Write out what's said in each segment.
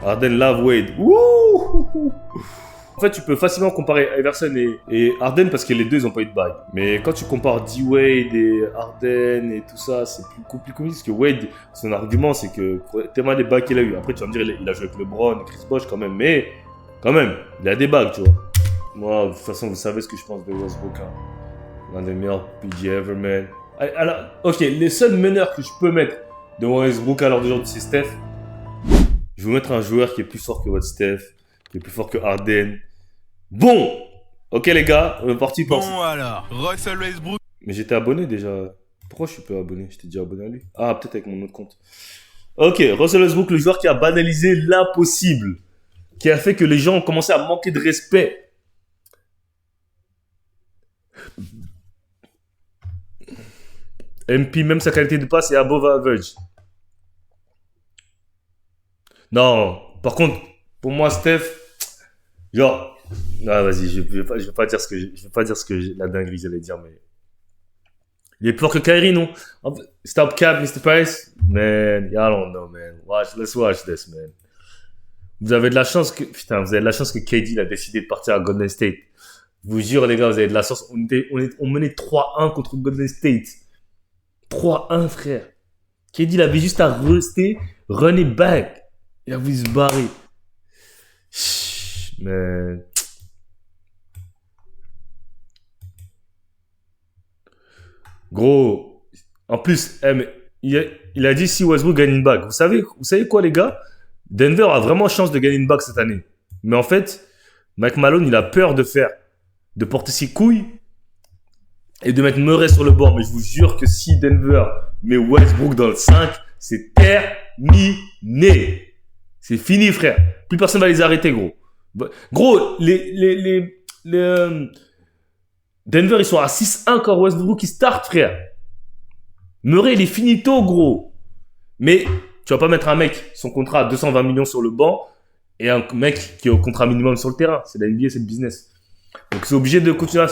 Harden love Wade. Ouh. En fait, tu peux facilement comparer Iverson et Harden parce que les deux, ils n'ont pas eu de bague. Mais quand tu compares D-Wade et Harden et tout ça, c'est plus compliqué parce que Wade, son argument, c'est que tellement des bagues qu'il a eu. Après, tu vas me dire, il a joué avec LeBron, Chris Bosh quand même, mais quand même, il a des bagues, tu vois. Moi, de toute façon, vous savez ce que je pense de Westbrook. Hein. L'un des meilleurs PG ever, man. Alors, ok, les seuls meneurs que je peux mettre de Westbrook à l'heure d'aujourd'hui, c'est Steph. Je vais vous mettre un joueur qui est plus fort que votre Steph, qui est plus fort que Harden. Bon, ok les gars, on est parti pour... Bon alors, Russell Westbrook. Mais j'étais abonné déjà. Pourquoi je suis pas abonné? J'étais déjà abonné à lui. Ah, peut-être avec mon autre compte. Ok, Russell Westbrook, le joueur qui a banalisé l'impossible. Qui a fait que les gens ont commencé à manquer de respect. MP, même sa qualité de passe est above average. Non, par contre, pour moi, Steph, genre, ah vas-y, je vais pas dire ce que la dinguerie j'allais dire, mais il est plus fort que Kyrie, non? Stop cap, Mr. Price, man, I don't know, man. Let's watch this, man. Vous avez de la chance que KD il a décidé de partir à Golden State. Je vous jure, les gars, vous avez de la chance. On menait 3-1 contre Golden State. 3-1, frère. KD il avait juste à rester, run it back. Il a voulu se barrer. Mais... Gros, en plus, il a dit si Westbrook gagne une bague. Vous savez quoi, les gars? Denver a vraiment chance de gagner une bague cette année. Mais en fait, Mike Malone, il a peur de porter ses couilles et de mettre Murray sur le bord. Mais je vous jure que si Denver met Westbrook dans le 5, c'est terminé. C'est fini, frère. Plus personne va les arrêter, gros. Gros, Denver, ils sont à 6-1 quand Westbrook qui start, frère. Murray, il est finito, gros. Mais tu vas pas mettre un mec, son contrat à 220 millions sur le banc, et un mec qui est au contrat minimum sur le terrain. C'est la NBA, c'est le business. Donc, c'est obligé de continuer à...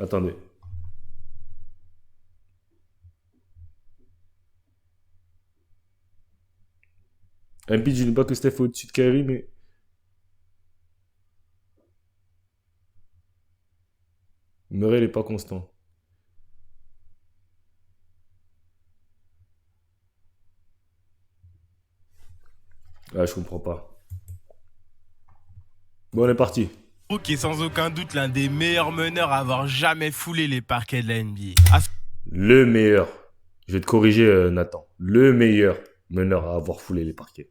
Attendez. MP, je dis pas que Steph est au-dessus de Kyrie, mais... Murray, il est pas constant. Ah, je comprends pas. Bon, on est parti. Qui est sans aucun doute l'un des meilleurs meneurs à avoir jamais foulé les parquets de la NBA. Le meilleur. Je vais te corriger, Nathan. Le meilleur meneur à avoir foulé les parquets.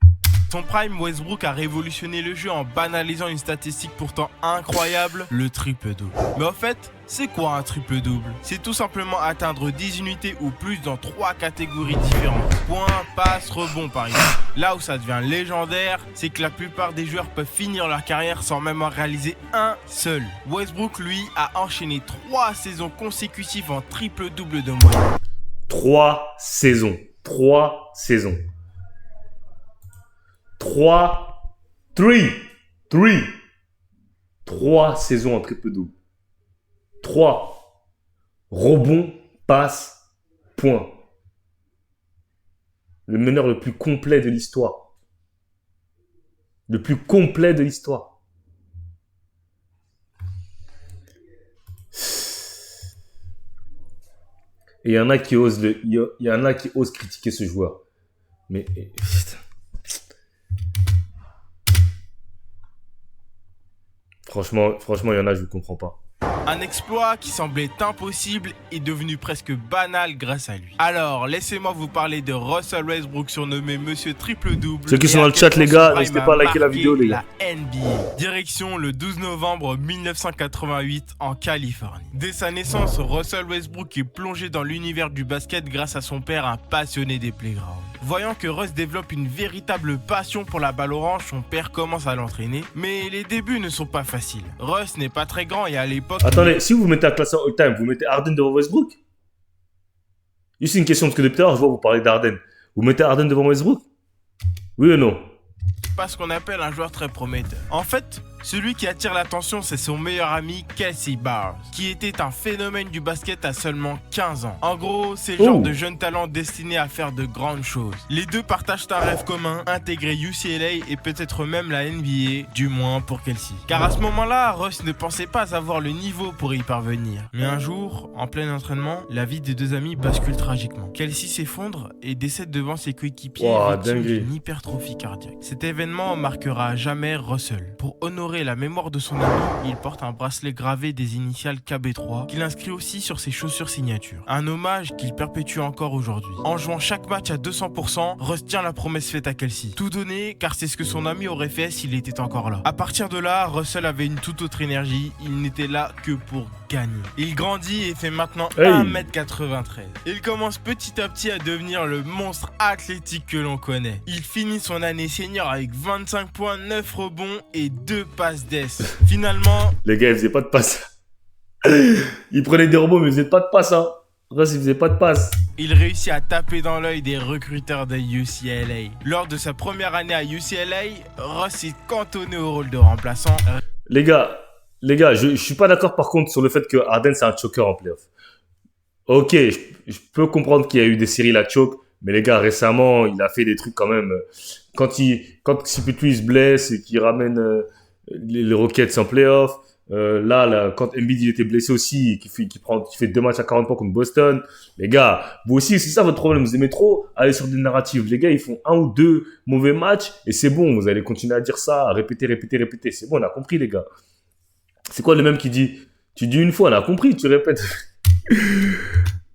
Son prime, Westbrook a révolutionné le jeu en banalisant une statistique pourtant incroyable, le triple-double. Mais en fait, c'est quoi un triple-double? C'est tout simplement atteindre 10 unités ou plus dans 3 catégories différentes. Point, passe, rebond par exemple. Là où ça devient légendaire, c'est que la plupart des joueurs peuvent finir leur carrière sans même en réaliser un seul. Westbrook, lui, a enchaîné 3 saisons consécutives en triple-double de moyenne. 3 saisons. 3 saisons. 3 saisons en triple-double. 3 rebonds, passes, points. Le meneur le plus complet de l'histoire. Le plus complet de l'histoire. Et il y en a qui osent critiquer ce joueur. Mais putain. Franchement, il y en a, je ne comprends pas. Un exploit qui semblait impossible est devenu presque banal grâce à lui. Alors, laissez-moi vous parler de Russell Westbrook, surnommé Monsieur Triple-Double. Ceux qui sont dans le chat, les gars, n'hésitez pas à liker la vidéo, les gars. La NBA. Direction le 12 novembre 1988 en Californie. Dès sa naissance, Russell Westbrook est plongé dans l'univers du basket grâce à son père, un passionné des playgrounds. Voyant que Russ développe une véritable passion pour la balle orange, son père commence à l'entraîner. Mais les débuts ne sont pas faciles. Russ n'est pas très grand et à l'époque... Attendez, si vous mettez un classeur all-time, vous mettez Harden devant Westbrook? Juste une question, parce que depuis tout à l'heure, je vois vous parler d'Harden. Vous mettez Harden devant Westbrook? Oui ou non? pas ce qu'on appelle un joueur très prometteur. En fait, celui qui attire l'attention, c'est son meilleur ami Kelsey Barnes, qui était un phénomène du basket à seulement 15 ans. En gros, c'est le genre de jeune talent destiné à faire de grandes choses. Les deux partagent un rêve commun, intégrer UCLA et peut-être même la NBA, du moins pour Kelsey. Car à ce moment-là, Russ ne pensait pas avoir le niveau pour y parvenir. Mais un jour, en plein entraînement, la vie des deux amis bascule tragiquement. Kelsey s'effondre et décède devant ses coéquipiers victime d'une hypertrophie cardiaque. Cet événement marquera à jamais Russell. Pour honorer la mémoire de son ami, il porte un bracelet gravé des initiales KB3 qu'il inscrit aussi sur ses chaussures signature. Un hommage qu'il perpétue encore aujourd'hui. En jouant chaque match à 200%, Russ tient la promesse faite à Kelsey. Tout donner car c'est ce que son ami aurait fait s'il était encore là. À partir de là, Russell avait une toute autre énergie, il n'était là que pour gagner. Il grandit et fait maintenant 1m93. Il commence petit à petit à devenir le monstre athlétique que l'on connaît. Il finit son année senior avec 25 points, 9 rebonds et 2 passes d'ess. Finalement... Les gars, ils faisaient pas de passe. Ils prenaient des rebonds, mais ils faisaient pas de passe, hein. Russ, il faisait pas de passe. Il réussit à taper dans l'œil des recruteurs de UCLA. Lors de sa première année à UCLA, Russ est cantonné au rôle de remplaçant. Les gars, je suis pas d'accord par contre sur le fait que Harden c'est un choker en playoff. Ok, je peux comprendre qu'il y a eu des séries la choke, mais les gars, récemment, il a fait des trucs quand même. Quand Siputu il se blesse et qu'il ramène les Rockets en playoff, là, quand Embiid il était blessé aussi, qui fait 2 matchs à 40 points contre Boston, les gars, vous aussi, c'est ça votre problème, vous aimez trop aller sur des narratives. Les gars, ils font 1 ou 2 mauvais matchs et c'est bon, vous allez continuer à dire ça, à répéter, c'est bon, on a compris les gars. C'est quoi le même qui dit, tu dis une fois, on a compris, tu répètes.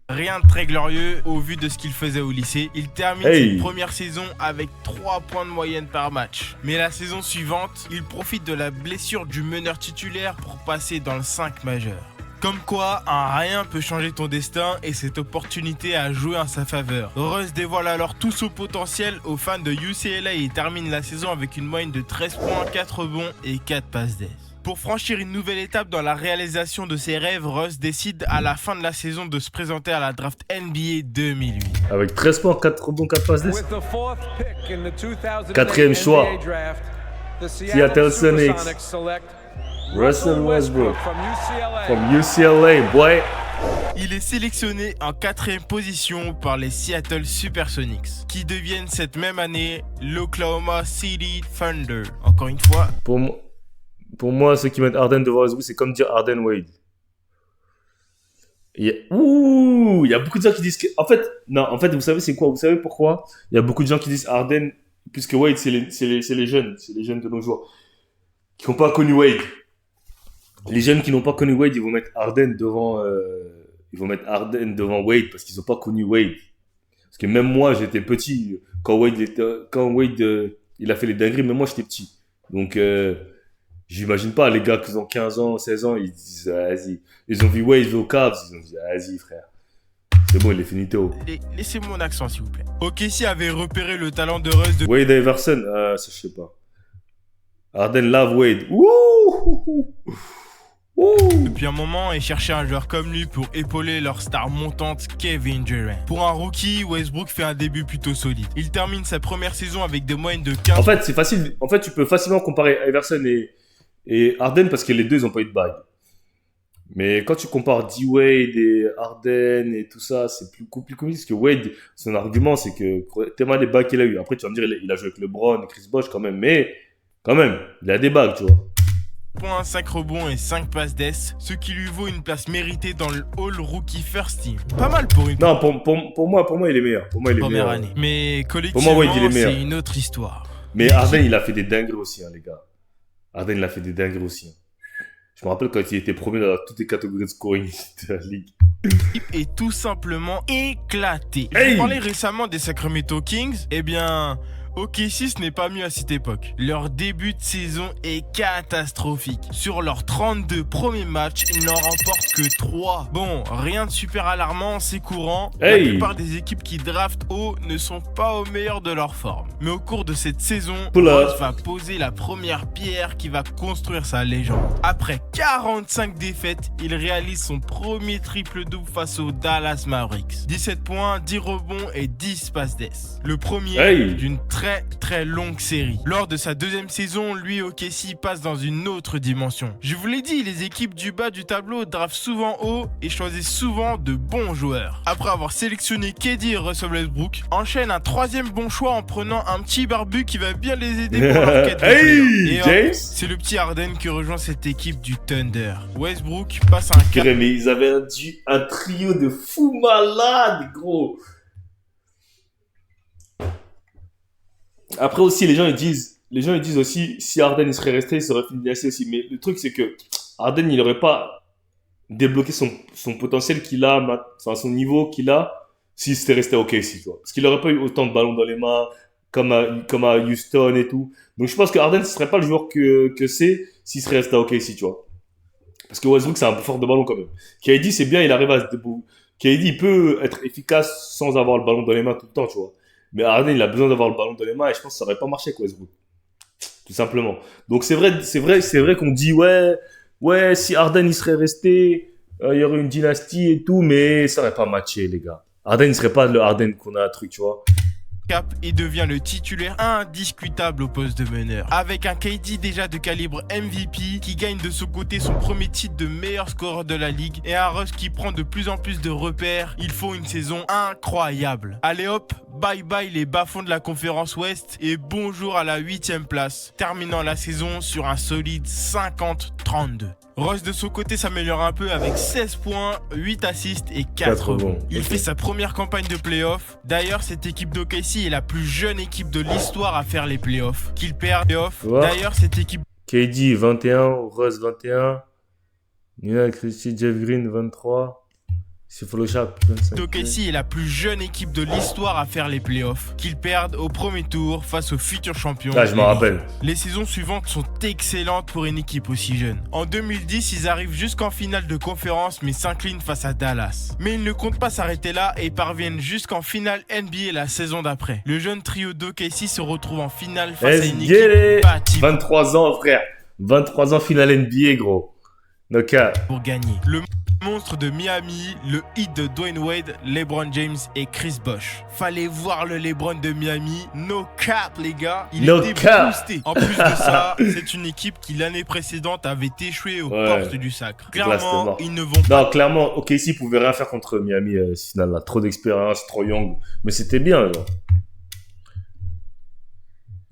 Rien de très glorieux au vu de ce qu'il faisait au lycée. Il termine cette première saison avec 3 points de moyenne par match. Mais la saison suivante, il profite de la blessure du meneur titulaire pour passer dans le 5 majeur. Comme quoi, un rien peut changer ton destin et cette opportunité a joué en sa faveur. Russ dévoile alors tout son potentiel aux fans de UCLA et termine la saison avec une moyenne de 13 points, 4 rebonds et 4 passes d'ess. Pour franchir une nouvelle étape dans la réalisation de ses rêves, Russ décide à la fin de la saison de se présenter à la draft NBA 2008. Avec 13 points, 4 rebonds, 4 passes d'ess. 4e choix. Seattle Sonics. Russell Westbrook. From UCLA, boy. Il est sélectionné en 4e position par les Seattle Supersonics, qui deviennent cette même année l'Oklahoma City Thunder. Encore une fois... Pour moi, ceux qui mettent Harden devant Westbrook, c'est comme dire Harden Wade. Il y a beaucoup de gens qui disent que... En fait, vous savez c'est quoi? Vous savez pourquoi? Il y a beaucoup de gens qui disent Harden, puisque Wade, c'est les jeunes de nos jours, qui n'ont pas connu Wade. Les jeunes qui n'ont pas connu Wade, ils vont mettre Harden devant Wade, parce qu'ils n'ont pas connu Wade. Parce que même moi, j'étais petit, quand Wade il a fait les dingueries, même moi, j'étais petit. Donc... j'imagine pas, les gars qui ont 15 ans, 16 ans, ils disent, vas-y. Ils ont vu Wade au Cavs, ils ont dit, vas-y, frère. C'est bon, il est finito. Laissez mon accent, s'il vous plaît. OKC avait repéré le talent de Russ de... Wade Iverson, ça, je sais pas. Harden love Wade. Ouh. Depuis un moment, et cherchait un joueur comme lui pour épauler leur star montante Kevin Durant. Pour un rookie, Westbrook fait un début plutôt solide. Il termine sa première saison avec des moyennes de 15... En fait, c'est facile. En fait, tu peux facilement comparer Iverson et Harden parce que les deux, ils n'ont pas eu de bague. Mais quand tu compares D-Wade et Harden et tout ça, c'est plus compliqué parce que Wade, son argument, c'est que tellement les bagues qu'il a eu. Après, tu vas me dire, il a joué avec LeBron et Chris Bosh quand même. Mais quand même, il a des bagues, tu vois. Points, 5 rebonds et 5 passes d'ess, ce qui lui vaut une place méritée dans le All Rookie First Team. Pas mal pour une... Non, pour moi, il est meilleur. Pour moi, il est meilleur. Année. Mais collectivement, Wade, c'est une autre histoire. Mais Harden, il a fait des dingueries aussi, les gars. Harden, il a fait des dingueries aussi. Je me rappelle quand il était premier dans toutes les catégories de scoring de la ligue. L'équipe est tout simplement éclatée. Je parlais récemment des Sacramento Kings. Eh bien... OKC, ce n'est pas mieux à cette époque. Leur début de saison est catastrophique. Sur leurs 32 premiers matchs, ils n'en remportent que 3. Bon, rien de super alarmant, c'est courant. La plupart des équipes qui draftent haut ne sont pas au meilleur de leur forme. Mais au cours de cette saison, Russ va poser la première pierre qui va construire sa légende. Après 45 défaites, il réalise son premier triple-double face aux Dallas Mavericks. 17 points, 10 rebonds et 10 passes d'ess. Le premier d'une très très longue série. Lors de sa deuxième saison, lui OKC passe dans une autre dimension. Je vous l'ai dit, les équipes du bas du tableau draftent souvent haut et choisissent souvent de bons joueurs. Après avoir sélectionné KD et Russell Westbrook, enchaîne un troisième bon choix en prenant un petit barbu qui va bien les aider pour leur quête de Hey, et James. c'est le petit Harden qui rejoint cette équipe du Thunder. Westbrook passe un cap. Mais ils avaient un trio de fous malades, gros. Après aussi, les gens ils disent aussi, si Harden il serait resté, il serait fini assez aussi. Mais le truc, c'est que Harden, il n'aurait pas débloqué son potentiel qu'il a, enfin son niveau qu'il a, s'il s'était resté à OKC, tu vois. Parce qu'il n'aurait pas eu autant de ballons dans les mains, comme à Houston et tout. Donc je pense que Harden, ce serait pas le joueur que c'est s'il serait resté à OKC, tu vois. Parce que Westbrook, c'est un peu fort de ballon quand même. KD, c'est bien, il arrive à se débrouiller. KD, il peut être efficace sans avoir le ballon dans les mains tout le temps, tu vois. Mais Harden, il a besoin d'avoir le ballon dans les mains et je pense que ça aurait pas marché avec Westbrook. Tout simplement. Donc c'est vrai qu'on dit ouais, si Harden il serait resté, il y aurait une dynastie et tout, mais ça aurait pas matché, les gars. Harden, il serait pas le Harden qu'on a un truc, tu vois. Cap et devient le titulaire indiscutable au poste de meneur. Avec un KD déjà de calibre MVP qui gagne de son côté son premier titre de meilleur scoreur de la ligue et un Russ qui prend de plus en plus de repères, il faut une saison incroyable. Allez hop, bye bye les bas-fonds de la conférence Ouest et bonjour à la 8ème place, terminant la saison sur un solide 50-32. Ross de son côté s'améliore un peu avec 16 points, 8 assists et 4 rebonds. Il fait sa première campagne de playoff. D'ailleurs, cette équipe d'OKC est la plus jeune équipe de l'histoire à faire les playoffs. Qu'il perd les playoffs. D'ailleurs, cette équipe... KD 21, Russ 21, Nina Christie, Jeff Green 23. C'est Photoshop 25. OKC est la plus jeune équipe de l'histoire à faire les playoffs, qu'ils perdent au premier tour face aux futurs champions. Ah, je m'en rappelle. Les saisons suivantes sont excellentes pour une équipe aussi jeune. En 2010, ils arrivent jusqu'en finale de conférence mais s'inclinent face à Dallas. Mais ils ne comptent pas s'arrêter là et parviennent jusqu'en finale NBA la saison d'après. Le jeune trio d'OKC se retrouve en finale face à une équipe battue. 23 ans, frère. 23 ans, finale NBA, gros. No cap. Pour gagner. Le monstre de Miami, le hit de Dwayne Wade, LeBron James et Chris Bosh. Fallait voir le LeBron de Miami. No cap, les gars. Il était boosté. En plus de ça, c'est une équipe qui l'année précédente avait échoué aux portes du sacre. Clairement, ils ne vont pas... Non, clairement, OKC pouvait rien faire contre Miami ce final-là. Trop d'expérience, trop young. Mais c'était bien, là.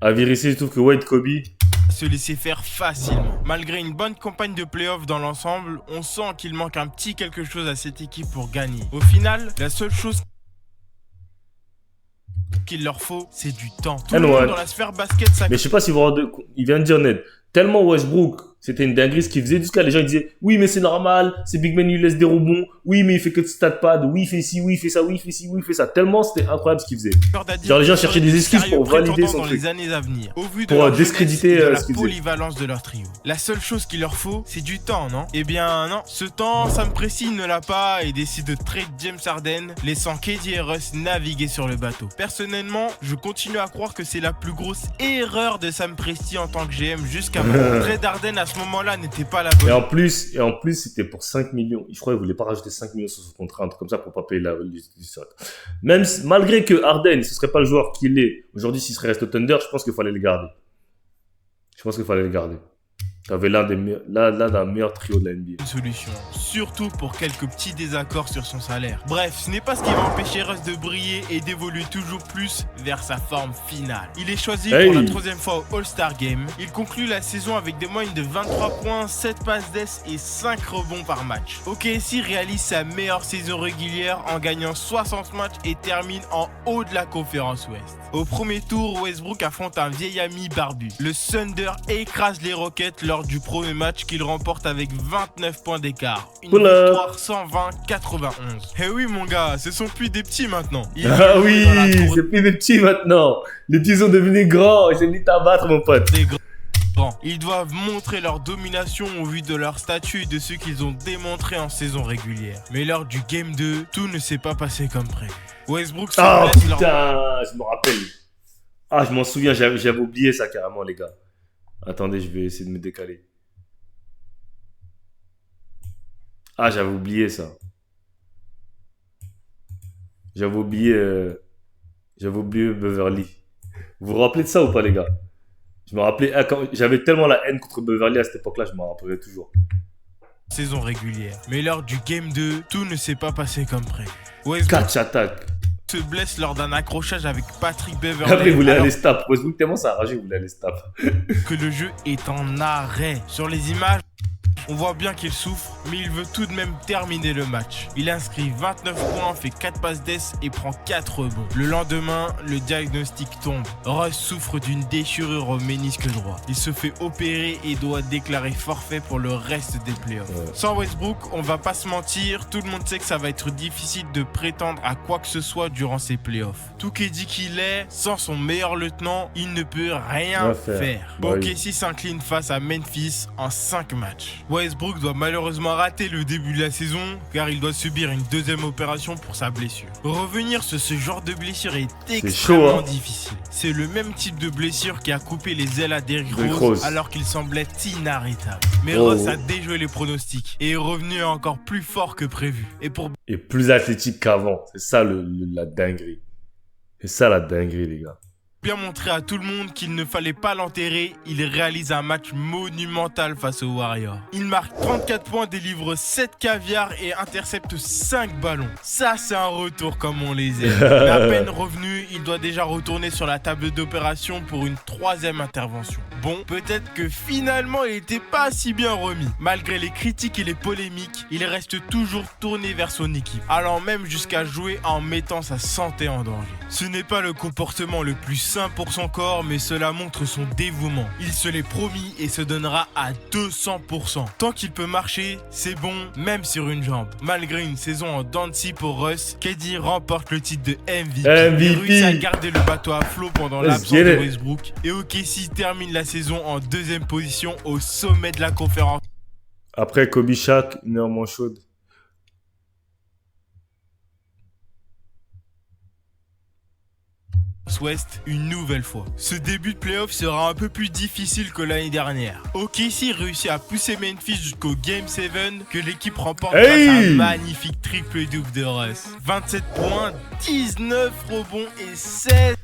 À vérifier, je trouve que Wade, Kobe... se laisser faire facilement. Malgré une bonne campagne de playoff dans l'ensemble, on sent qu'il manque un petit quelque chose à cette équipe pour gagner. Au final, la seule chose qu'il leur faut, c'est du temps. Tout le monde dans la sphère basket... Mais je sais pas si vous rendez... Il vient de dire Ned. Tellement Westbrook, c'était une dinguerie ce qu'il faisait. Jusqu'à les gens ils disaient oui mais c'est normal, c'est Big Man il laisse des rebonds, oui mais il fait que de stat pad, oui il fait ci, oui il fait ça, oui il fait ci, oui il fait ça. Tellement c'était incroyable ce qu'il faisait. Genre les gens cherchaient des excuses pour valider son truc. Les années à venir, au vu de pour discréditer ce qu'il faisait. Polyvalence de leur trio. La seule chose qu'il leur faut, c'est du temps, non? Eh bien non, ce temps, Sam Presti ne l'a pas et décide de trade James Harden, laissant KD et Russ naviguer sur le bateau. Personnellement, je continue à croire que c'est la plus grosse erreur de Sam Presti en tant que GM jusqu'à maintenant. Trade Harden à ce moment-là n'était pas la bonne. Et en plus, c'était pour 5 millions. Je crois qu'il voulait pas rajouter 5 millions sur son contrat, un truc comme ça pour pas payer même malgré que Harden, ce serait pas le joueur qu'il est. Aujourd'hui, s'il serait resté au Thunder, je pense qu'il fallait le garder. T'avais l'un des meilleurs trios de la NBA. Une solution, surtout pour quelques petits désaccords sur son salaire. Bref, ce n'est pas ce qui va empêcher Russ de briller et d'évoluer toujours plus vers sa forme finale. Il est choisi pour la troisième fois au All-Star Game. Il conclut la saison avec des moyennes de 23 points, 7 passes d'ess et 5 rebonds par match. OKC réalise sa meilleure saison régulière en gagnant 60 matchs et termine en haut de la conférence Ouest. Au premier tour, Westbrook affronte un vieil ami barbu. Le Thunder écrase les Rockets lors du premier match qu'il remporte avec 29 points d'écart. Une victoire 120-91. Eh oui mon gars, ce sont plus des petits maintenant. Ah oui, c'est plus des petits maintenant. Les petits sont devenus grands, j'ai dit t'abattre mon pote. Des grands. Ils doivent montrer leur domination au vu de leur statut et de ce qu'ils ont démontré en saison régulière. Mais lors du Game 2, tout ne s'est pas passé comme prévu. Westbrook se blesse putain, je me rappelle. Ah, je m'en souviens, j'avais oublié ça carrément les gars. Attendez, je vais essayer de me décaler. Ah, j'avais oublié ça. J'avais oublié Beverly. Vous vous rappelez de ça ou pas, les gars? Je me rappelais, j'avais tellement la haine contre Beverly à cette époque-là, je m'en rappellerai toujours. Saison régulière. Mais lors du Game 2, tout ne s'est pas passé comme prévu. Westbrook Catch attack. se blesse lors d'un accrochage avec Patrick Beverley. Après, il voulait alors aller stap. Westbrook, tellement ça a ragé, il voulait aller stap. que le jeu est en arrêt. Sur les images, on voit bien qu'il souffre, mais il veut tout de même terminer le match. Il inscrit 29 points, fait 4 passes d'ess et prend 4 rebonds. Le lendemain, le diagnostic tombe. Russ souffre d'une déchirure au ménisque droit. Il se fait opérer et doit déclarer forfait pour le reste des playoffs. Sans Westbrook, on va pas se mentir, tout le monde sait que ça va être difficile de prétendre à quoi que ce soit durant ces playoffs. Tout qu'est dit qu'il est, sans son meilleur lieutenant, il ne peut rien faire. Bah oui. OKC s'incline face à Memphis en 5 matchs. Westbrook doit malheureusement rater le début de la saison car il doit subir une deuxième opération pour sa blessure. Revenir sur ce genre de blessure est extrêmement chaud, hein. difficile. C'est le même type de blessure qui a coupé les ailes à Derrick Derrick Rose Rose. alors qu'il semblait inarrêtable. Mais Oh. Ross a déjoué les pronostics et est revenu encore plus fort que prévu. Et pour Et plus athlétique qu'avant. C'est ça la dinguerie. C'est ça la dinguerie, les gars. bien montrer à tout le monde qu'il ne fallait pas l'enterrer, il réalise un match monumental face aux Warriors. Il marque 34 points, délivre 7 caviars et intercepte 5 ballons. Ça, c'est un retour comme on les aime. Mais à peine revenu, il doit déjà retourner sur la table d'opération pour une 3e intervention. Bon, peut-être que finalement, il n'était pas si bien remis. Malgré les critiques et les polémiques, il reste toujours tourné vers son équipe, allant même jusqu'à jouer en mettant sa santé en danger. Ce n'est pas le comportement le plus sain pour son corps, mais cela montre son dévouement. Il se l'est promis et se donnera à 200%. Tant qu'il peut marcher, c'est bon, même sur une jambe. Malgré une saison en dents de scie pour Russ, KD remporte le titre de MVP. Il réussit à garder le bateau à flot pendant l'absence de Westbrook. Et OKC termine la saison en 2e position au sommet de la conférence. Après Kobe Shaq, une heure moins chaude. Ouest une nouvelle fois. Ce début de playoff sera un peu plus difficile que l'année dernière. OKC réussit à pousser Memphis jusqu'au Game 7 que l'équipe remporte grâce à un magnifique triple-double de Russ. 27 points, 19 rebonds et 16...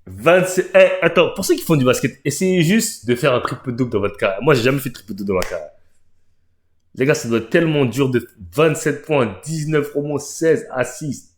27... attends, pour ceux qui font du basket, essayez juste de faire un triple-double dans votre carrière. Moi, j'ai jamais fait de triple-double dans ma carrière. Les gars, ça doit être tellement dur de 27 points, 19 rebonds, 16 assists.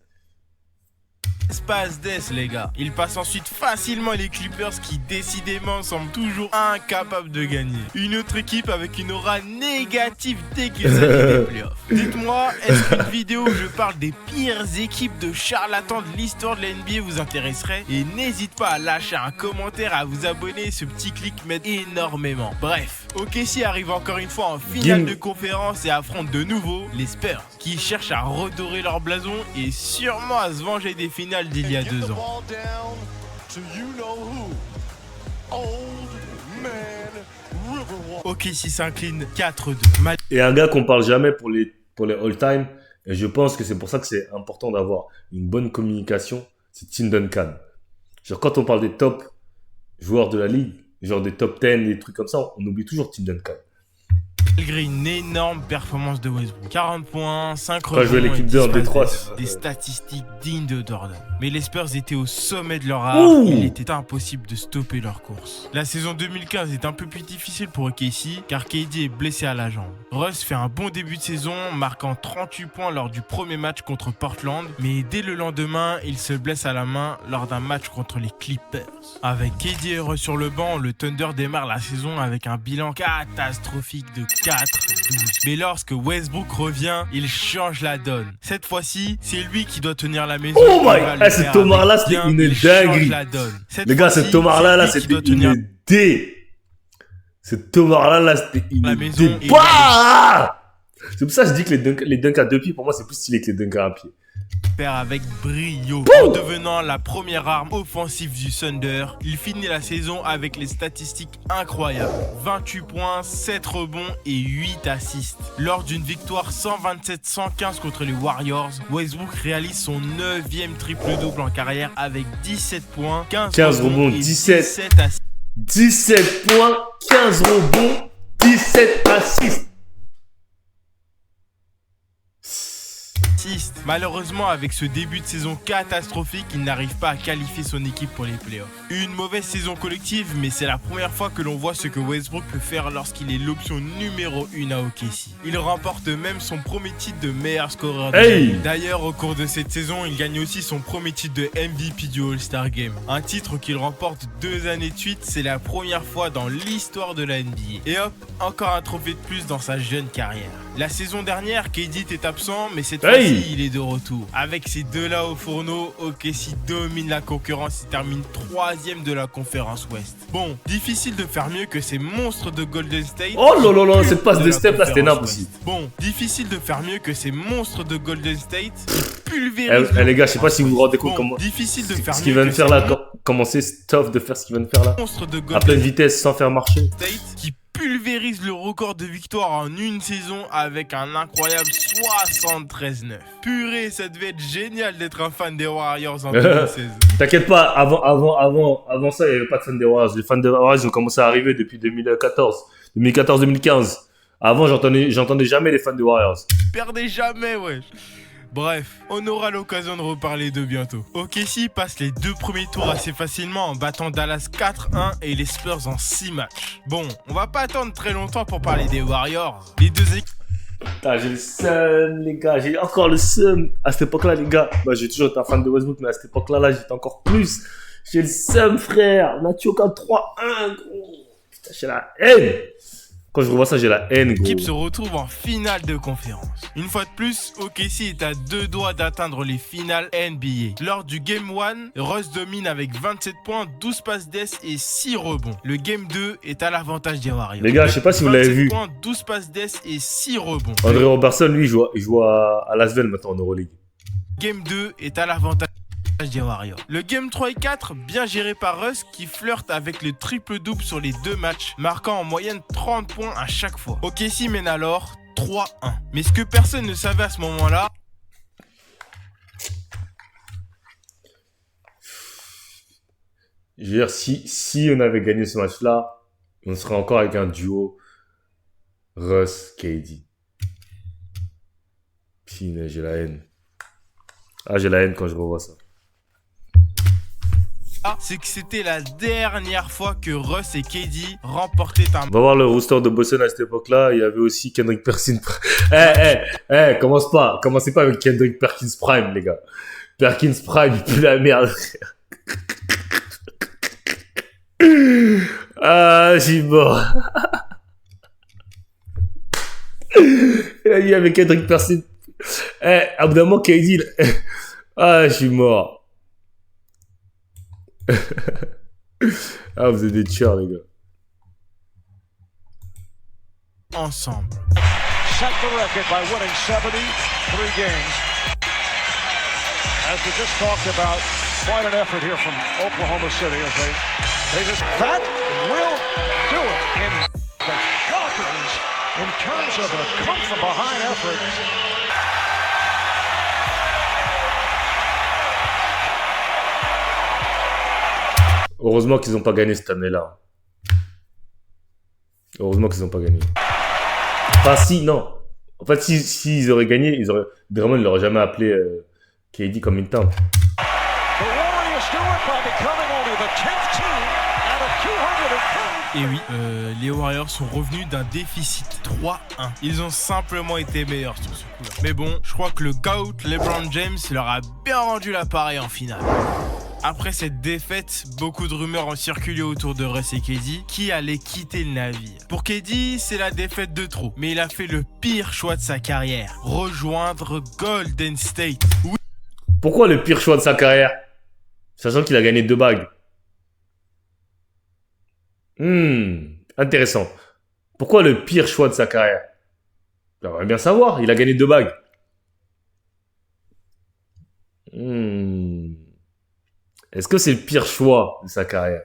Passe d'ess les gars. Il passe ensuite facilement les Clippers qui décidément semblent toujours incapables de gagner. Une autre équipe avec une aura négative dès qu'il s'agit des playoffs. Dites-moi, est-ce qu'une vidéo où je parle des pires équipes de charlatans de l'histoire de la NBA vous intéresserait? Et n'hésite pas à lâcher un commentaire, à vous abonner, ce petit clic m'aide énormément. Bref, OKC arrive encore une fois en finale de conférence et affronte de nouveau les Spurs qui cherchent à redorer leur blason et sûrement à se venger des finales d'il y a 2 ans. OKC s'incline 4-2. Et un gars qu'on parle jamais pour les all-time, et je pense que c'est pour ça que c'est important d'avoir une bonne communication, c'est Tim Duncan. Genre quand on parle des top joueurs de la ligue, genre des top 10, des trucs comme ça, on oublie toujours Tim Duncan. Malgré une énorme performance de Westbrook, 40 points, 5 rebonds et 10 passes des statistiques dignes de Jordan. Mais les Spurs étaient au sommet de leur art, il était impossible de stopper leur course. La saison 2015 est un peu plus difficile pour OKC car KD est blessé à la jambe. Russ fait un bon début de saison, marquant 38 points lors du premier match contre Portland, mais dès le lendemain, il se blesse à la main lors d'un match contre les Clippers. Avec KD et Russ sur le banc, le Thunder démarre la saison avec un bilan catastrophique de 4-12. Mais lorsque Westbrook revient, il change la donne. Cette fois-ci, c'est lui qui doit tenir la maison. Oh my! Ce Tomar-là, c'était une dinguerie. Les gars, ce Tomar-là, c'était une D. Ce Tomar-là, c'était une D. C'est pour ça que je dis que les dunks à 2 pieds, pour moi, c'est plus stylé que les dunks à 1 pied. Avec brio. En devenant la première arme offensive du Thunder, il finit la saison avec les statistiques incroyables. 28 points, 7 rebonds et 8 assists. Lors d'une victoire 127-115 contre les Warriors, Westbrook réalise son 9e triple-double en carrière avec 17 points, 15 rebonds et 17 assists. 17 points, 15 rebonds, 17 assists. insiste. Malheureusement, avec ce début de saison catastrophique, il n'arrive pas à qualifier son équipe pour les playoffs. Une mauvaise saison collective, mais c'est la première fois que l'on voit ce que Westbrook peut faire lorsqu'il est l'option numéro 1 à OKC. Il remporte même son premier titre de meilleur scoreur de l'année. D'ailleurs, au cours de cette saison, il gagne aussi son premier titre de MVP du All-Star Game. Un titre qu'il remporte 2 années de suite, c'est la première fois dans l'histoire de la NBA. Et hop, encore un trophée de plus dans sa jeune carrière. La saison dernière, KD était absent, mais cette fois-ci, il est de retour. Avec ces deux-là au fourneau, OKC domine la concurrence et termine 3e de la conférence Ouest. Bon, difficile de faire mieux que ces monstres de Golden State. Oh là là, cette passe de Steph là, c'était énorme aussi. Bon, difficile de faire mieux que ces monstres de Golden State qui pulvérisent. Les gars, je sais pas si vous vous rendez compte comment. Difficile de faire ce qu'il vient de faire là, comment c'est tough de faire ce qu'il vient de faire là. À pleine vitesse sans faire marcher. State qui pulvérise le record de victoire en une saison avec un incroyable 73-9. Purée, ça devait être génial d'être un fan des Warriors en 2016. T'inquiète pas, avant ça, il n'y avait pas de fans des Warriors. Les fans des Warriors ont commencé à arriver depuis 2014-2015. Avant, j'entendais jamais les fans des Warriors. Perdez jamais, wesh. Bref, on aura l'occasion de reparler d'eux bientôt. OKC passe les 2 premiers tours assez facilement en battant Dallas 4-1 et les Spurs en 6 matchs. Bon, on va pas attendre très longtemps pour parler des Warriors. Les deux équipes... Putain, j'ai le seum, les gars. J'ai encore le seum. À cette époque-là, les gars. Bah, j'ai toujours été un fan de Westbrook, mais à cette époque-là, j'étais encore plus. J'ai le seum, frère. On a tué aucun 3-1, gros. Putain, j'ai la haine. Quand je revois ça, j'ai la haine, gros. L'équipe se retrouve en finale de conférence. Une fois de plus, OKC est à 2 doigts d'atteindre les finales NBA. Lors du Game 1, Russ domine avec 27 points, 12 passes d'ess et 6 rebonds. Le Game 2 est à l'avantage des Warriors. Les gars, je sais pas si vous l'avez vu. 27 points, 12 passes d'ess et 6 rebonds. André Robertson, lui, il joue à Lasvel maintenant en Euroleague. Game 2 est à l'avantage des Warriors. Le Game 3 et 4, bien géré par Russ, qui flirte avec le triple-double sur les 2 matchs, marquant en moyenne 30 points à chaque fois. OKC mène alors 3-1. Mais ce que personne ne savait à ce moment-là... Je veux dire, si on avait gagné ce match-là, on serait encore avec un duo Russ-KD. Putain, j'ai la haine. Ah, j'ai la haine quand je revois ça. C'est que c'était la dernière fois que Russ et KD remportaient un... On va voir le roster de Boston à cette époque-là. Il y avait aussi Kendrick Perkins. Commencez pas avec Kendrick Perkins Prime, les gars. Perkins Prime, il pue la merde. Ah, j'ai mort. Il a dit avec Kendrick Perkins. À bout d'un moment, KD... Ah, je suis mort. Ah, vous êtes des tueurs, les gars. Ensemble. Set the record by winning 73 games. As we just talked about, quite an effort here from Oklahoma City as they just... That will do it in the Falcons in terms of a come-from-behind effort. Heureusement qu'ils n'ont pas gagné cette année-là. Heureusement qu'ils n'ont pas gagné. Enfin, si, non. En fait, s'ils auraient gagné, Draymond ne l'aurait jamais appelé KD comme une tante. Et oui, les Warriors sont revenus d'un déficit 3-1. Ils ont simplement été meilleurs sur ce coup-là. Mais bon, je crois que le GOAT, LeBron James, leur a bien rendu l'appareil en finale. Après cette défaite, beaucoup de rumeurs ont circulé autour de Russ et KD qui allaient quitter le navire. Pour KD, c'est la défaite de trop, mais il a fait le pire choix de sa carrière, rejoindre Golden State. Oui. Pourquoi le pire choix de sa carrière? Sachant qu'il a gagné 2 bagues. Intéressant. Pourquoi le pire choix de sa carrière? J'aimerais bien savoir, il a gagné 2 bagues. Est-ce que c'est le pire choix de sa carrière?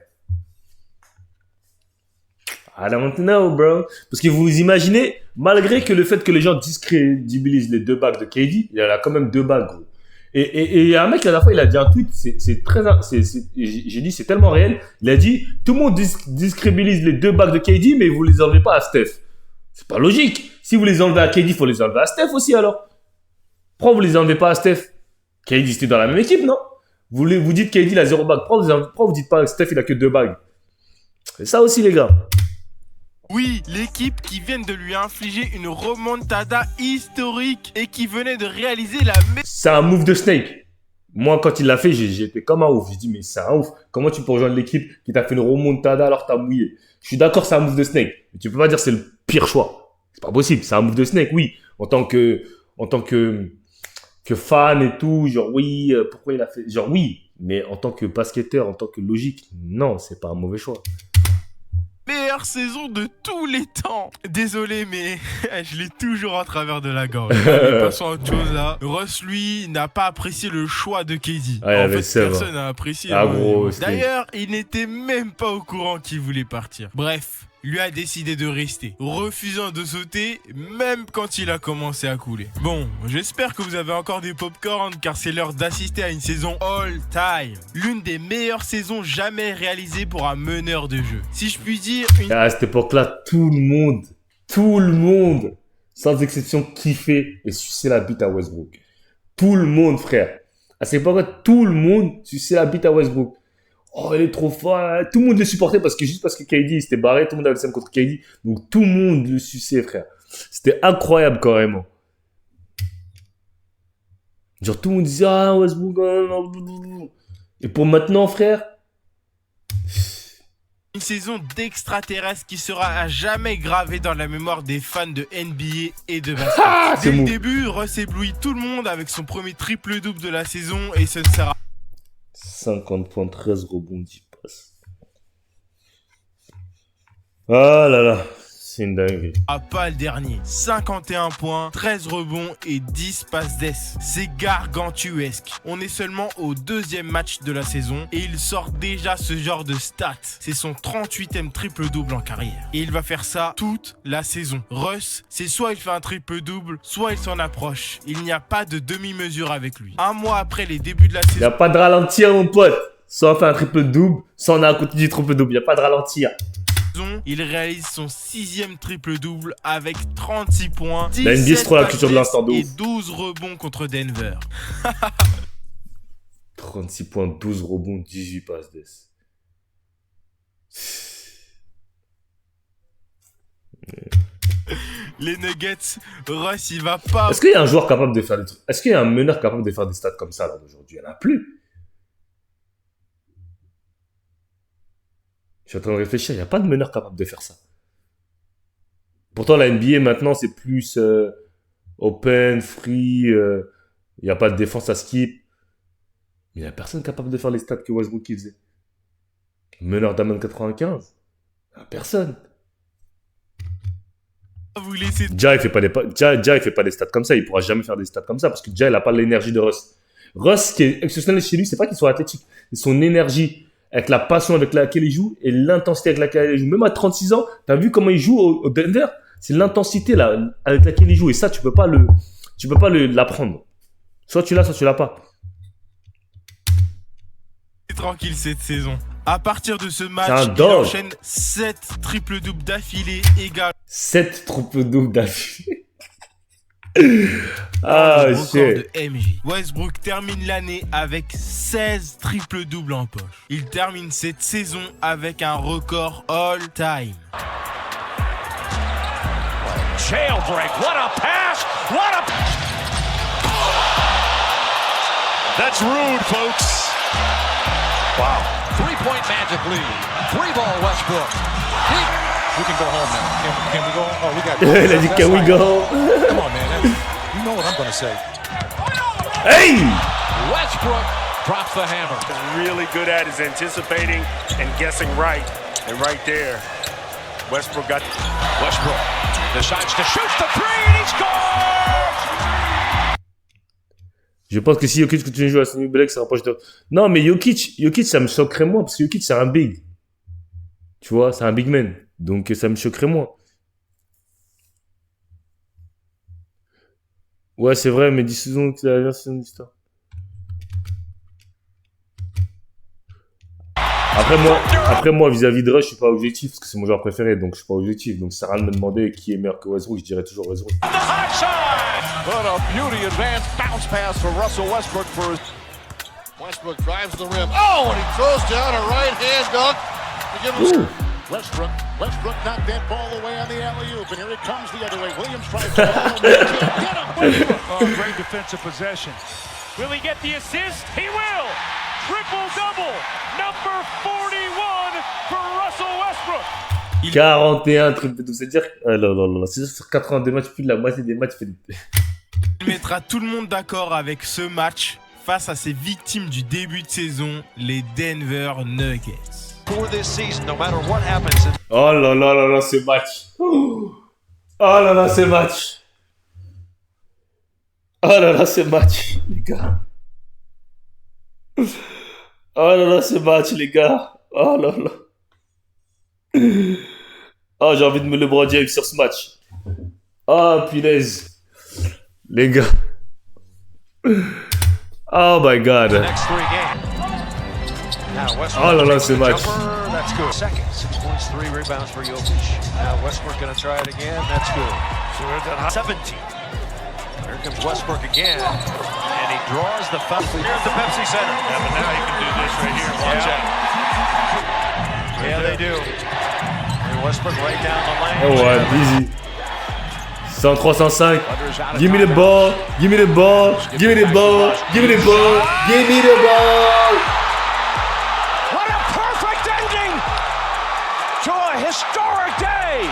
I don't want to know, bro. Parce que vous imaginez, malgré que le fait que les gens discrédibilisent les 2 bagues de KD, il y en a quand même 2 bagues, gros. Et il y a un mec, la dernière fois, il a dit un tweet, j'ai dit, c'est tellement réel. Il a dit, tout le monde discrédibilise les 2 bagues de KD, mais vous les enlevez pas à Steph. C'est pas logique. Si vous les enlevez à KD, il faut les enlever à Steph aussi, alors. Pourquoi vous les enlevez pas à Steph? KD, c'était dans la même équipe, non? Vous dites KD, il a 0 bague. Pourquoi vous dites pas Steph, il a que 2 bagues? C'est ça aussi, les gars. Oui, l'équipe qui vient de lui infliger une remontada historique et qui venait de réaliser la C'est un move de Snake. Moi, quand il l'a fait, j'étais comme un ouf. J'ai dit, mais c'est un ouf. Comment tu peux rejoindre l'équipe qui t'a fait une remontada alors que t'as mouillé? Je suis d'accord, c'est un move de Snake. Mais tu peux pas dire que c'est le pire choix. C'est pas possible. C'est un move de Snake, oui. En tant que fan et tout, genre, oui, pourquoi il a fait? Genre, oui. Mais en tant que basketteur, en tant que logique, non, c'est pas un mauvais choix. meilleure saison de tous les temps. Désolé, mais je l'ai toujours en travers de la gorge. Mais passons à autre chose là. Russ, lui, n'a pas apprécié le choix de KD. Ouais, en fait, personne n'a apprécié. Ah, gros, d'ailleurs, il n'était même pas au courant qu'il voulait partir. Bref. Lui a décidé de rester, refusant de sauter, même quand il a commencé à couler. Bon, j'espère que vous avez encore des popcorn, car c'est l'heure d'assister à une saison all-time. L'une des meilleures saisons jamais réalisées pour un meneur de jeu. Si je puis dire, à cette époque-là, tout le monde, sans exception, kiffait et suçait la bite à Westbrook. Tout le monde, frère. À cette époque-là, tout le monde suçait la bite à Westbrook. Oh, il est trop fort. Tout le monde le supportait juste parce que KD s'était barré. Tout le monde avait le seum contre KD. Donc, tout le monde le suçait, frère. C'était incroyable, carrément. Genre, tout le monde disait, ah, Westbrook. Et pour maintenant, frère. Une saison d'extraterrestre qui sera à jamais gravée dans la mémoire des fans de NBA et de basket. Dès le début, Russ éblouit tout le monde avec son premier triple-double de la saison et ce sera 50 points, 13 rebonds, 10 passes. Ah là là, c'est une dinguerie. Ah, pas le dernier. 51 points, 13 rebonds et 10 passes d'ess. C'est gargantuesque. On est seulement au deuxième match de la saison et il sort déjà ce genre de stats. C'est son 38e triple-double en carrière. Et il va faire ça toute la saison. Russ, c'est soit il fait un triple-double, soit il s'en approche. Il n'y a pas de demi-mesure avec lui. Un mois après les débuts de la saison... Il n'y a pas de ralentir, mon pote. Soit on fait un triple-double, soit on a à côté du triple-double. Il n'y a pas de ralentir. Il réalise son 6e triple-double avec 36 points, la NBA, c'est trop la culture de l'instant de et 12 rebonds contre Denver. 36 points, 12 rebonds, 18 passes d'ess. Les Nuggets, Russ, il va pas... Est-ce qu'il y a un joueur capable de faire des trucs? Est-ce qu'il y a un meneur capable de faire des stats comme ça là d'aujourd'hui? Il n'y en a plus. Je suis en train de réfléchir, il n'y a pas de meneur capable de faire ça. Pourtant, la NBA, maintenant, c'est plus open, free, il n'y a pas de défense à skip. Mais il n'y a personne capable de faire les stats que Westbrook faisait. Meneur d'Amen 95, il n'y a personne. Vous laissez... Ja, il fait pas des stats comme ça, il ne pourra jamais faire des stats comme ça, parce que Ja, il n'a pas l'énergie de Russ. Russ, ce qui est exceptionnel chez lui, c'est pas qu'il soit athlétique, c'est son énergie. Avec la passion avec laquelle il joue et l'intensité avec laquelle il joue. Même à 36 ans, t'as vu comment il joue au Denver? C'est l'intensité là, avec laquelle il joue. Et ça, tu peux pas l'apprendre. Soit tu l'as, soit tu l'as pas. Tranquille cette saison. À partir de ce match, il enchaîne 7 triple-doubles d'affilée égales. 7 triple-doubles d'affilée. Ah, shit. De MJ. Westbrook termine l'année avec 16 triple-doubles en poche. Il termine cette saison avec un record all-time. Jailbreak, what a pass! What a... That's rude, folks. Wow. 3-point Magic lead. 3-ball Westbrook. We can go home now. Can we go home? Oh, we got... Il a dit, can we go home? Come on, man. You know what I'm going to say. Hey! Westbrook drops the hammer. Really good at is anticipating and guessing right. And right there, Westbrook got... Westbrook decides to shoot the three and he scores! Je pense que si Jokic continue de jouer à ce niveau, ça rapproche de... Non, mais Jokic, ça me choquerait moins, parce que Jokic, c'est un big. Tu vois, c'est un big man. Donc, ça me choquerait moins. Ouais, c'est vrai, mais disons que c'est la version d'histoire. Après moi, vis-à-vis de Rush, je suis pas objectif, parce que c'est mon joueur préféré, donc je suis pas objectif. Donc, ça sert à rien de me demander qui est meilleur que Westbrook, je dirais toujours Westbrook. What a beauty advanced bounce pass for Russell Westbrook for his... Westbrook drives the rim. Oh, and he throws down a right-hand dunk to give him... Westbrook knocked that ball away on the alley-oop, and here it comes the other way. Williams tries to... Get him, Westbrook! Oh, great defensive possession. Will he get the assist? He will! Triple-double, number 41 for Russell Westbrook. 41 triple double, c'est-à-dire c'est sur 82 matchs, plus de la moitié des matchs. Il mettra tout le monde d'accord avec ce match face à ses victimes du début de saison, les Denver Nuggets. For this season, no matter what happens... Oh là là là là, ce match. Oh là là, ce match. Oh là là, ce match, les gars. Oh là là, ce match, les gars. Oh là là. Oh, j'ai envie de me LeBron James sur ce match. Oh, punaise. Les gars. Oh my God. Next 3 games. Now Westbrook. Oh là là, ce match. That's good. Second, 6 points, 3 rebounds for Jokic. Now Westbrook going to try it again. That's good. So we're at 17. Here comes Westbrook again. And he draws the foul here at the Pepsi Center. Yeah, but now you can do this right here. Watch out. Yeah, they do. And Westbrook right down the lane. Oh ouais, easy. 103, 105. Give me the ball. Give me the ball. Give me the ball. Give me the ball. Give me the ball. What a perfect ending to a historic day.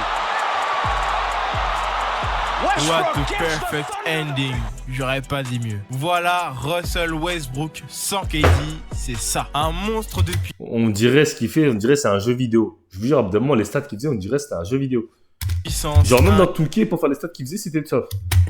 What Westbrook a gets the perfect Thunder. ending. J'aurais pas dit mieux. Voilà Russell Westbrook sans KD, c'est ça. Un monstre depuis On dirait ce qu'il fait, on dirait c'est un jeu vidéo. Je vous jure, abdomen, les stats qu'il faisait, on dirait c'était un jeu vidéo. puissance. Genre même un dans Touquet, pour faire les stats qu'il faisait, c'était ça.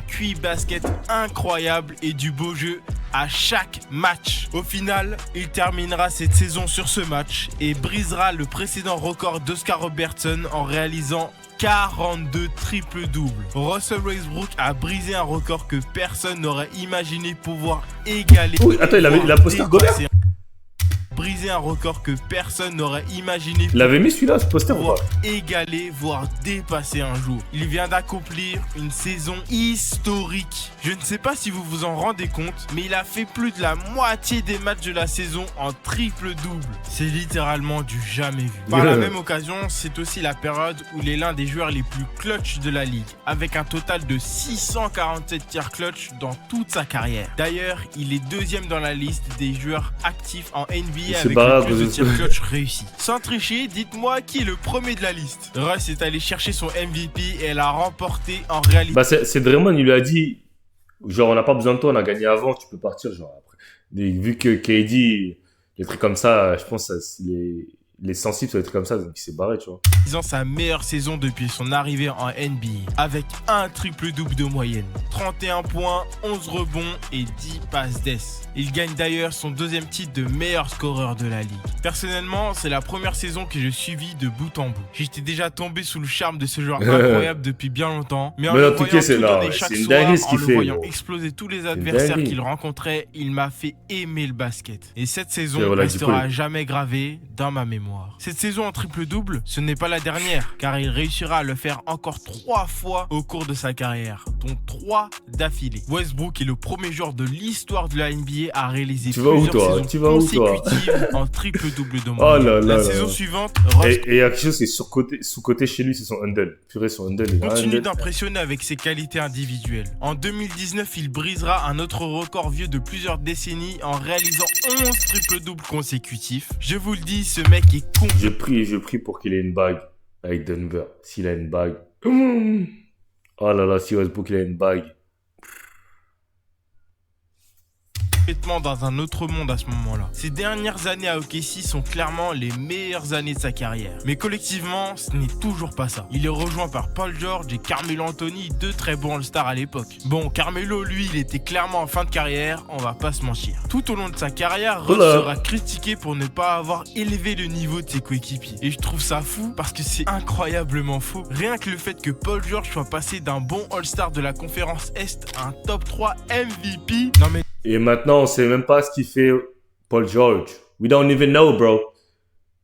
QI basket incroyable et du beau jeu à chaque match. Au final, il terminera cette saison sur ce match et brisera le précédent record d'Oscar Robertson en réalisant 42 triple-doubles. Russell Westbrook a brisé un record que personne n'aurait imaginé pouvoir égaler. Oh, attends, il a posté Gobert. Briser un record que personne n'aurait imaginé Il avait mis celui-là, ce poster ou pouvoir pas? égaler, voire dépasser un jour. Il vient d'accomplir une saison historique. Je ne sais pas si vous vous en rendez compte, mais il a fait plus de la moitié des matchs de la saison en triple-double. C'est littéralement du jamais vu. Par la même occasion, c'est aussi la période où il est l'un des joueurs les plus clutch de la ligue, avec un total de 647 tirs clutch dans toute sa carrière. D'ailleurs, il est deuxième dans la liste des joueurs actifs en NBA avec le plus de tirs clutch réussis. Sans tricher, dites-moi qui est le premier de la liste. Russ est allé chercher son MVP et l'a remporté en réalité. Bah c'est Draymond, il lui a dit, genre on n'a pas besoin de toi, on a gagné avant, tu peux partir, genre après. Et vu que KD, les trucs comme ça, je pense les sensibles sur les trucs comme ça, donc il s'est barré, tu vois. Disant sa meilleure saison depuis son arrivée en NBA, avec un triple-double de moyenne, 31 points, 11 rebonds et 10 passes d'ess. Il gagne d'ailleurs son deuxième titre de meilleur scoreur de la ligue. Personnellement, c'est la première saison que je suivis de bout en bout. J'étais déjà tombé sous le charme de ce joueur incroyable depuis bien longtemps, mais en le voyant tout donner chaque soir, en le voyant exploser tous les adversaires qu'il rencontrait, il m'a fait aimer le basket. Et cette saison restera jamais gravée dans ma mémoire. Cette saison en triple-double, ce n'est pas la dernière, car il réussira à le faire encore 3 fois au cours de sa carrière, dont 3 d'affilée. Westbrook est le premier joueur de l'histoire de la NBA à réaliser plusieurs saisons consécutives en triple-double de moyenne. La saison suivante, et il y a quelque chose qui est sous-côté chez lui, c'est son handle. Purée, son handle. Continue d'impressionner avec ses qualités individuelles. En 2019, il brisera un autre record vieux de plusieurs décennies en réalisant 11 triple-doubles consécutifs. Je vous le dis, ce mec est con. Je prie pour qu'il ait une bague avec Denver. S'il a une bague. Oh là là, si Westbrook il a une bague. Dans un autre monde à ce moment-là. Ces dernières années à OKC sont clairement les meilleures années de sa carrière. Mais collectivement, ce n'est toujours pas ça. Il est rejoint par Paul George et Carmelo Anthony, deux très bons All-Stars à l'époque. Bon, Carmelo, lui, il était clairement en fin de carrière, on va pas se mentir. Tout au long de sa carrière, Russ sera critiqué pour ne pas avoir élevé le niveau de ses coéquipiers. Et je trouve ça fou parce que c'est incroyablement faux. Rien que le fait que Paul George soit passé d'un bon All-Star de la conférence Est à un top 3 MVP. Non mais... Et maintenant, on sait même pas ce qu'il fait Paul George. We don't even know, bro.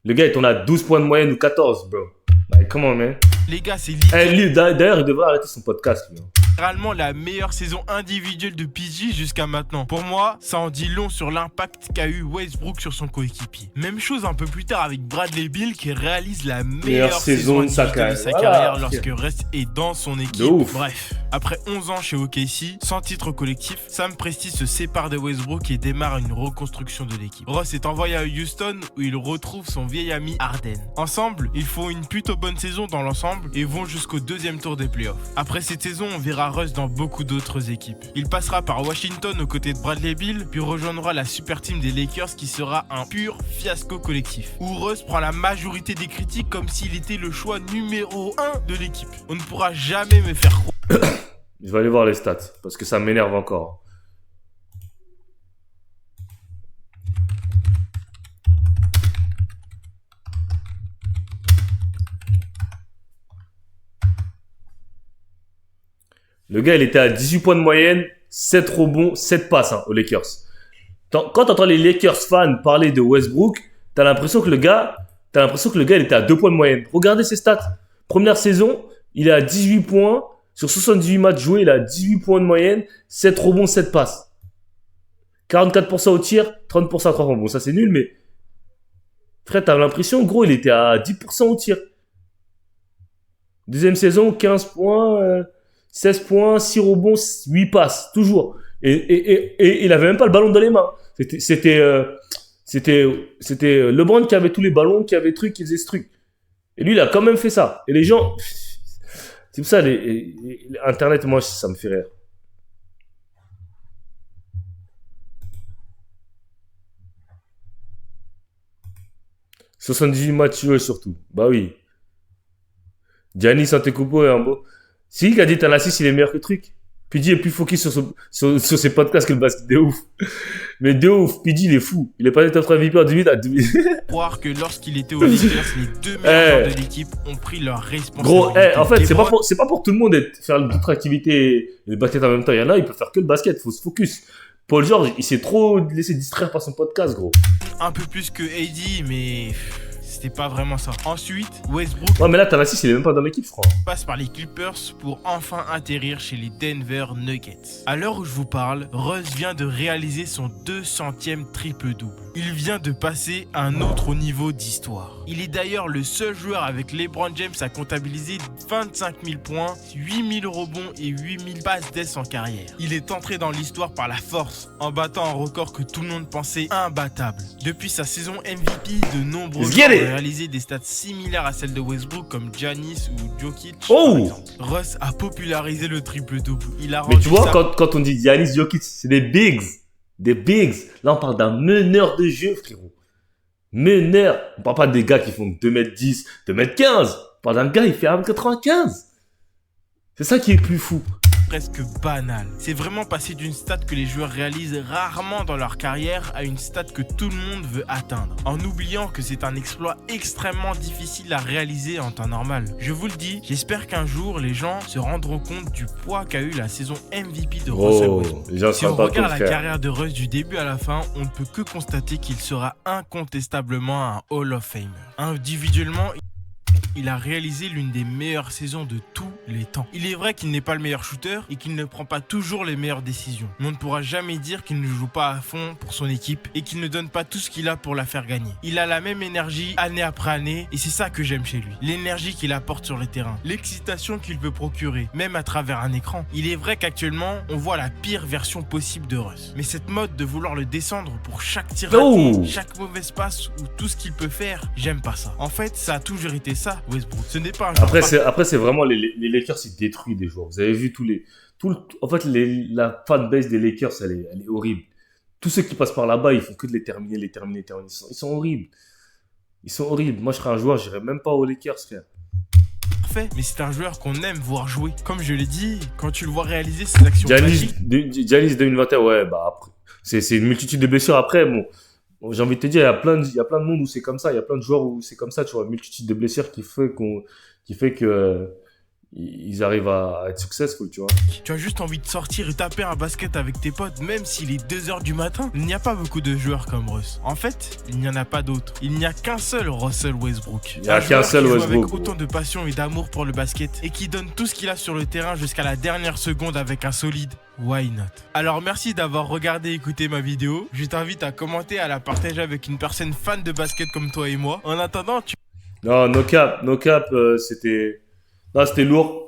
Le gars, il tourne à 12 points de moyenne ou 14, bro. Like, come on, man. Les gars, c'est lui, d'ailleurs, il devrait arrêter son podcast, lui. littéralement la meilleure saison individuelle de PG jusqu'à maintenant. Pour moi, ça en dit long sur l'impact qu'a eu Westbrook sur son coéquipier. Même chose un peu plus tard avec Bradley Beal qui réalise la meilleure saison de sa carrière lorsque Russ est dans son équipe. Bref, après 11 ans chez OKC, sans titre collectif, Sam Presti se sépare de Westbrook et démarre une reconstruction de l'équipe. Russ est envoyé à Houston où il retrouve son vieil ami Harden. Ensemble, ils font une plutôt bonne saison dans l'ensemble et vont jusqu'au deuxième tour des playoffs. Après cette saison, on verra Russ dans beaucoup d'autres équipes. Il passera par Washington aux côtés de Bradley Beal, puis rejoindra la super team des Lakers qui sera un pur fiasco collectif. Où Russ prend la majorité des critiques comme s'il était le choix numéro 1 de l'équipe. On ne pourra jamais me faire croire. Je vais aller voir les stats, parce que ça m'énerve encore. Le gars, il était à 18 points de moyenne, 7 rebonds, 7 passes aux Lakers. Quand t'entends les Lakers fans parler de Westbrook, t'as l'impression que le gars, il était à 2 points de moyenne. Regardez ses stats. Première saison, il est à 18 points. Sur 78 matchs joués, il a 18 points de moyenne, 7 rebonds, 7 passes. 44% au tir, 30% à 3 rebonds. Bon, ça, c'est nul, mais... Frère, t'as l'impression, gros, il était à 10% au tir. Deuxième saison, 15 points, 16 points, 6 rebonds, 8 passes. Toujours. Et il avait même pas le ballon dans les mains. C'était LeBron qui avait tous les ballons, qui avait truc, qui faisait ce truc. Et lui, il a quand même fait ça. Et les gens... C'est pour ça, Internet, moi, ça me fait rire. « 78 matchs joués surtout. » Bah oui. Giannis Antetokounmpo est un beau... Si, il a dit Thanasis, il est meilleur que truc. PG est plus focus sur ses podcasts que le basket. De ouf. Mais de ouf, PG, il est fou. Il est passé top 3 MVP en 2000 à 2000. Croire que lorsqu'il était aux Lakers, les deux meilleurs joueurs de l'équipe ont pris leur responsabilité. Gros, en fait, c'est pas pour tout le monde de faire d'autres activités et le basket en même temps. Il y en a, il peut faire que le basket. Faut se focus. Paul George, il s'est trop laissé distraire par son podcast, gros. Un peu plus que AD, mais... c'était pas vraiment ça. Ensuite, Westbrook... Ouais, mais là, Thanasis, il est même pas dans l'équipe, je crois. ...passe par les Clippers pour enfin atterrir chez les Denver Nuggets. À l'heure où je vous parle, Russ vient de réaliser son 200e triple-double. Il vient de passer à un autre niveau d'histoire. Il est d'ailleurs le seul joueur avec LeBron James à comptabiliser 25 000 points, 8 000 rebonds et 8 000 passes d'ess en carrière. Il est entré dans l'histoire par la force, en battant un record que tout le monde pensait imbattable. Depuis sa saison MVP, de nombreux joueurs ont réalisé des stats similaires à celles de Westbrook comme Giannis ou Jokic. Par exemple. Russ a popularisé le triple-double. Mais tu vois, quand on dit Giannis, Jokic, c'est des bigs. Des bigs. Là, on parle d'un meneur de jeu, frérot. Meneur. On parle pas des gars qui font 2m10, 2m15. On parle d'un gars, il fait 1m95. C'est ça qui est plus fou. Presque banal. C'est vraiment passer d'une stat que les joueurs réalisent rarement dans leur carrière à une stat que tout le monde veut atteindre, en oubliant que c'est un exploit extrêmement difficile à réaliser en temps normal. Je vous le dis, j'espère qu'un jour les gens se rendront compte du poids qu'a eu la saison MVP de Russell Westbrook. Si on regarde la carrière de Russ du début à la fin, on ne peut que constater qu'il sera incontestablement un Hall of Famer. Individuellement, il a réalisé l'une des meilleures saisons de tous les temps. Il est vrai qu'il n'est pas le meilleur shooter et qu'il ne prend pas toujours les meilleures décisions. Mais on ne pourra jamais dire qu'il ne joue pas à fond pour son équipe et qu'il ne donne pas tout ce qu'il a pour la faire gagner. Il a la même énergie année après année et c'est ça que j'aime chez lui. L'énergie qu'il apporte sur le terrain, l'excitation qu'il peut procurer, même à travers un écran. Il est vrai qu'actuellement, on voit la pire version possible de Russ. Mais cette mode de vouloir le descendre pour chaque tir raté, chaque mauvaise passe ou tout ce qu'il peut faire, j'aime pas ça. En fait, ça a toujours été ça. Westbrook. Ce n'est pas un après, c'est vraiment les Lakers, ils détruisent des joueurs. Vous avez vu en fait, la fanbase des Lakers, elle est horrible. Tous ceux qui passent par là-bas, ils font que de les terminer. Ils sont horribles. Ils sont horribles. Moi, je serais un joueur, j'irais même pas aux Lakers, frère. Parfait, mais c'est un joueur qu'on aime voir jouer. Comme je l'ai dit, quand tu le vois réaliser ses actions magiques. Giannis 2021, ouais, bah après. C'est une multitude de blessures après, bon. J'ai envie de te dire, il y a plein de monde où c'est comme ça, il y a plein de joueurs où c'est comme ça, tu vois, une multitude de blessures qui fait que ils arrivent à être successful, tu vois. Tu as juste envie de sortir et taper un basket avec tes potes, même s'il est 2h du matin. Il n'y a pas beaucoup de joueurs comme Russ. En fait, il n'y en a pas d'autres. Il n'y a qu'un seul Russell Westbrook. Il n'y a qu'un seul Westbrook. Westbrook. Avec autant de passion et d'amour pour le basket et qui donne tout ce qu'il a sur le terrain jusqu'à la dernière seconde avec un solide why not. Alors merci d'avoir regardé et écouté ma vidéo. Je t'invite à commenter, à la partager avec une personne fan de basket comme toi et moi. En attendant, Non, no cap, c'était... Non, c'était lourd.